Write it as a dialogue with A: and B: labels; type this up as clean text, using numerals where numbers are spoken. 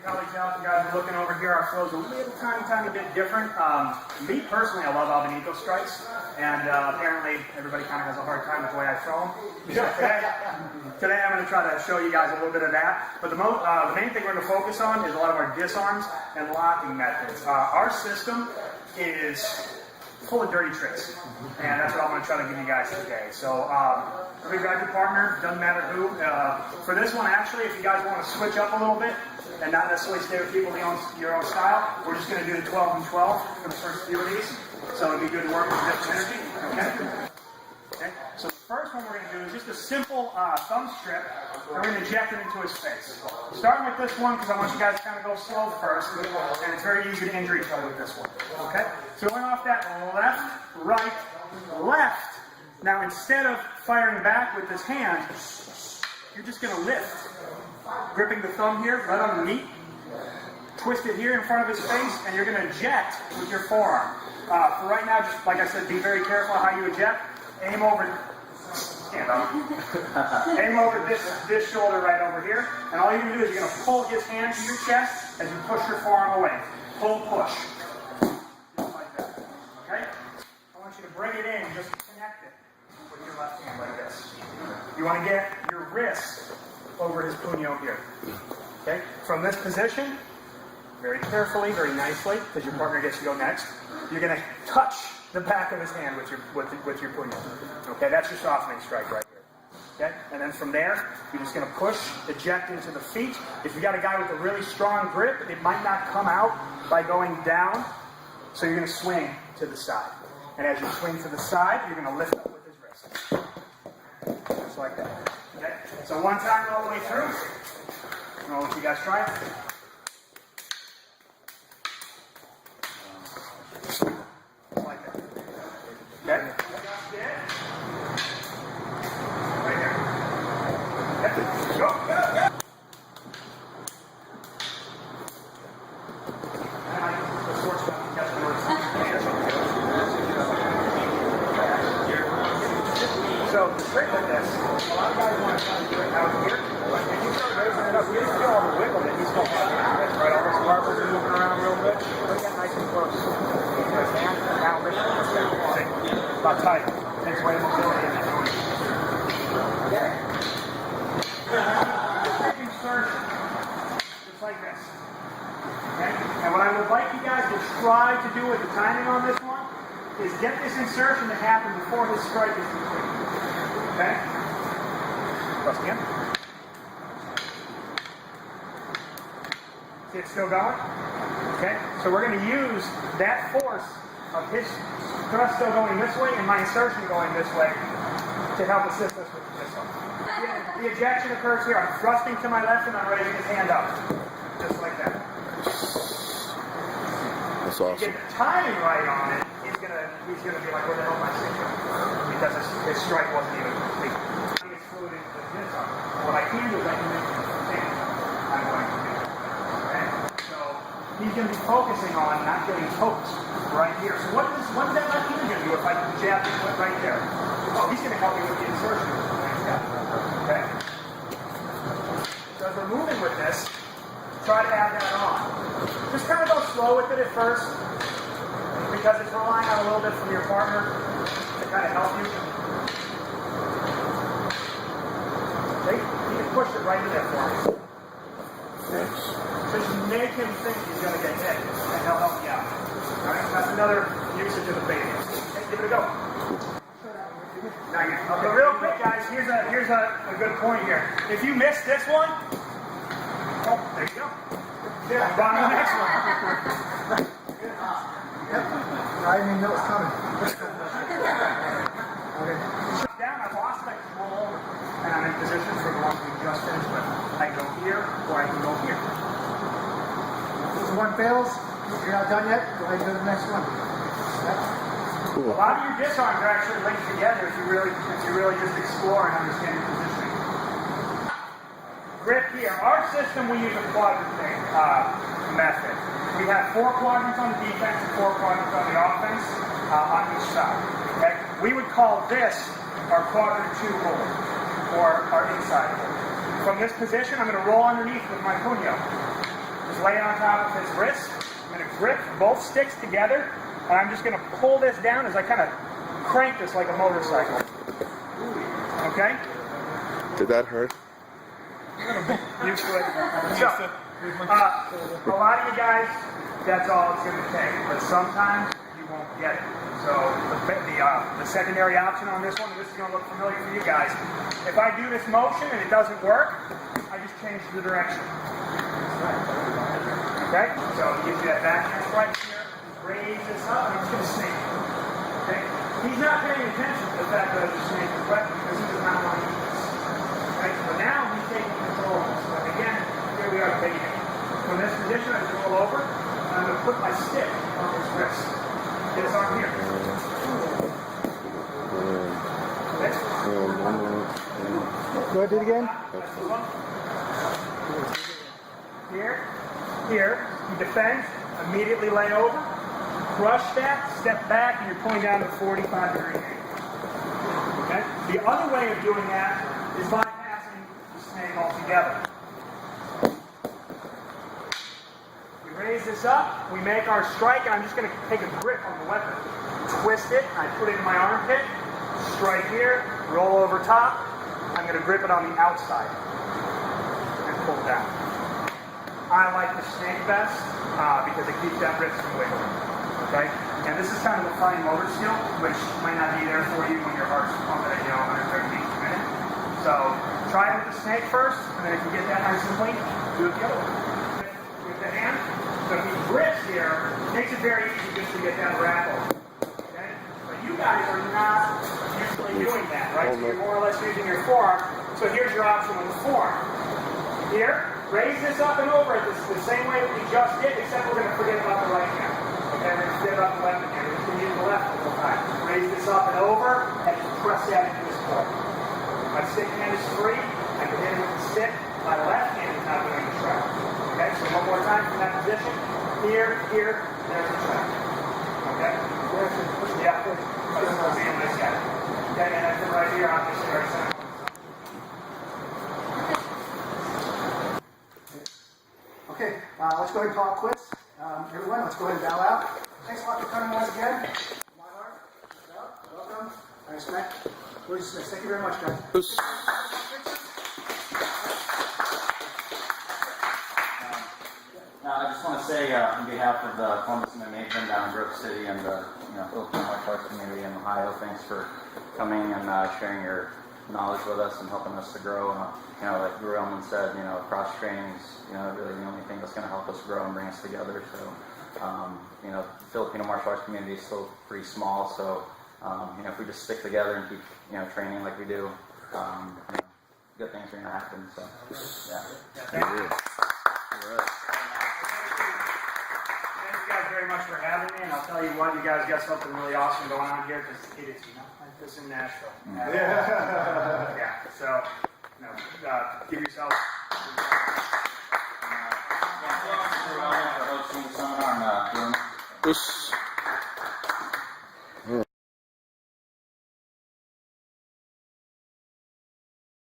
A: probably tell you guys looking over here, our flow's a little tiny bit different. Me personally, I love Balintawak strikes, and apparently everybody kind of has a hard time with the way I throw them. So today I'm going to try to show you guys a little bit of that. But the main thing we're going to focus on is a lot of our disarms and locking methods. Our system is full of dirty tricks, and that's what I'm going to try to give you guys today. So if you grab your partner, doesn't matter who. For this one, actually, if you guys want to switch up a little bit and not necessarily stay with people your own style, we're just going to do the 12 and 12 for the first few of these. So it'd be good to work with different energy. Okay. So the first one we're going to do is just a simple thumb strip, and we're going to inject it into his face. Starting with this one because I want you guys to kind of go slow first, and it's very easy to injure each other with this one. Okay. So going off that left, right, left. Now instead of firing back with this hand, you're just going to lift. Gripping the thumb here, right underneath. Twist it here in front of his face, and you're going to eject with your forearm. For right now, just like I said, be very careful how you eject. Aim over, stand up. Aim over this shoulder right over here, and all you're going to do is you're going to pull his hand to your chest as you push your forearm away. Pull, push. Just like that. Okay? I want you to bring it in, just connect it with your left hand like this. You want to get your wrist over his puño here. Okay? From this position, very carefully, very nicely, because your partner gets to go next, you're going to touch the back of his hand with your puño. Okay? That's your softening strike right here. Okay? And then from there, you're just going to push, eject into the feet. If you got a guy with a really strong grip, it might not come out by going down, so you're going to swing to the side. And as you swing to the side, you're going to lift up with his wrist. Just like that. Okay? So one time all the way through. I'll let you guys try it. Like that. Okay? Right here. Okay? Go. So the trick with this, a lot of guys want to try to do it out here, but if you start raising it up, you just feel all the wiggle that he's still having. Right, all those marbles are moving around real good. Bring that nice and close. Keep his hand, now lift it. About tight. Takes away the mobility in that joint. Okay. Insertion. Just like this. Okay? And what I would like you guys to try to do with the timing on this one is get this insertion to happen before his strike is complete. Okay? Press again. See it's still going? Okay? So we're going to use that force of his thrust still going this way and my insertion going this way to help assist us with this one. The ejection occurs here. I'm thrusting to my left and I'm raising his hand up. Just like that.
B: That's awesome.
A: Get the timing right on it, he's gonna be like, where the hell am I sitting? Because his strike wasn't even complete. He gets fluid into the disarm. What I can do is I can make the thing I'm going to do. Okay? So he's going to be focusing on not getting poked right here. So what is that left hand going to do if I can jab his foot right there? Oh, he's going to help me with the insertion. Okay? So as we're moving with this, try to have that on. Just kind of go slow with it at first, because it's relying on a little bit from your partner to kind of help you. Okay? You can push it right in there for him. Okay? Just make him think he's going to get hit, and he'll help you out. Alright? That's another usage of the baby. Okay, give it a go. Now, okay, real quick, guys, here's a good point here. If you miss this one, oh, there you go. Yeah, on to the next one.
C: I didn't even know it was coming. Okay.
A: Down, I lost my control, and I'm in position for the one we just finished with. I can go here, or I can go here.
C: If one fails, you're not done yet, go ahead and go to the next one. Yep.
A: A
B: Cool.
A: lot of your disarms are actually linked together if you really just explore and understand your positioning. Grip here. Our system, we use a quadrant method. We have 4 quadrants on the defense and 4 quadrants on the offense on each side. Okay? We would call this our quadrant 2 hold, or our inside hold. From this position, I'm going to roll underneath with my puño. Just lay it on top of his wrist. I'm going to grip both sticks together, and I'm just going to pull this down as I kind of crank this like a motorcycle. Okay?
B: Did that hurt?
A: Used to it. So, a lot of you guys, that's all it's going to take, but sometimes you won't get it. So the secondary option on this one, and this is going to look familiar for you guys. If I do this motion and it doesn't work, I just change the direction. Okay? So it gives you that backhand strike here. Raise this up, and it's going to snake. Okay? He's not paying attention to the fact that it's a snake is wet because he does not want to eat this. Okay? So now he's taking control of this. So again, here we are taking it. From this position, I just roll over, and I'm going to put my stick on his wrist. This arm here. Okay?
C: Go ahead, do it again.
A: That's the one. Here, he defends, immediately lay over, crush that, step back, and you're pulling down to 45-degree angle. Okay? The other way of doing that is bypassing the snake altogether. We raise this up, we make our strike, and I'm just going to take a grip on the weapon. Twist it, I put it in my armpit, strike here, roll over top, I'm going to grip it on the outside, and pull down. I like the snake best because it keeps that wrist from wiggling. Okay? And this is kind of a funny motor skill, which might not be there for you when your heart's pumping at 130 beats per minute. So try it with the snake first, and then if you get that nice and clean, do it the other way. With the hand, so if he grips here, it makes it very easy just to get that grapple. Okay? But you guys are not usually doing that, right? So you're more or less using your forearm. So here's your option with the forearm. Here, raise this up and over it the same way that we just did, except we're going to forget about the right hand. Okay, we're going to forget about the left hand. We're just going to use the left the whole time. Raise this up and over, and press that into this point. My stick hand is free. I can hit it with the stick. My left hand is not doing the track. Okay, so one more time from that position. Here, there's the track. Okay? Yeah. Okay, and that's it right here, obviously, right center.
C: Okay, let's go ahead and call it quits. Everyone, let's go ahead and bow out. Thanks a lot for coming once again. My heart, welcome. Thanks, Matt. We're dismissed. Thank you very much, guys.
D: I just want to say, on behalf of the Columbus and Nathan down in Grove City and the Filipino martial arts community in Ohio, thanks for coming and sharing your knowledge with us and helping us to grow. Like Guro said, cross training is really the only thing that's going to help us grow and bring us together. So, the Filipino martial arts community is still pretty small. So, if we just stick together and keep training like we do, good things are going to happen. So, yeah.
A: Thank you guys very much for having me, and I'll tell you what, you guys got something really awesome going on here because it is not like this in Nashville. Yeah. So, give yourself.
D: Hosting the seminar on